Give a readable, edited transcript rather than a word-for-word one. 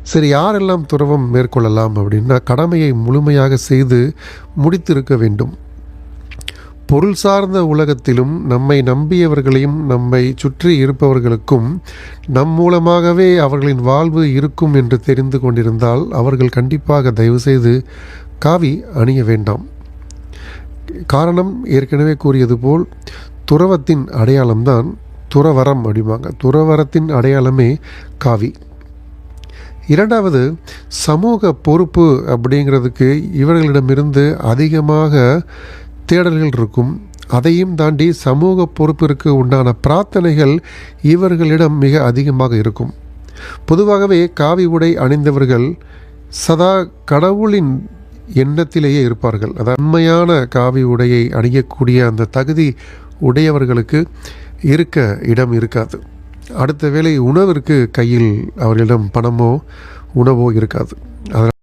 சரி, யாரெல்லாம் துறவம் மேற்கொள்ளலாம் அப்படின்னா, கடமையை முழுமையாக செய்து முடித்திருக்க வேண்டும். பொருள் சார்ந்த உலகத்திலும் நம்மை நம்பியவர்களையும் நம்மை சுற்றி இருப்பவர்களுக்கும் நம் மூலமாகவே அவர்களின் வாழ்வு இருக்கும் என்று தெரிந்து கொண்டிருந்தால் அவர்கள் கண்டிப்பாக தயவுசெய்து காவி அணிய வேண்டாம். காரணம் ஏற்கனவே கூறியது போல் துறவத்தின் அடையாளம்தான் துறவரம் அப்படிம்பாங்க. துறவரத்தின் அடையாளமே காவி. இரண்டாவது, சமூக பொறுப்பு அப்படிங்கிறதுக்கு இவர்களிடமிருந்து அதிகமாக தேடல்கள் இருக்கும். அதையும் தாண்டி சமூக பொறுப்பிற்கு உண்டான பிரார்த்தனைகள் இவர்களிடம் மிக அதிகமாக இருக்கும். பொதுவாகவே காவி உடை அணிந்தவர்கள் சதா கடவுளின் எண்ணத்திலேயே இருப்பார்கள். அது உண்மையான காவி உடையை அணியக்கூடிய அந்த தகுதி உடையவர்களுக்கு இருக்க இடம் இருக்காது. அடுத்த வேளை உணவிற்கு கையில் அவர்களிடம் பணமோ உணவோ இருக்காது. அதனால்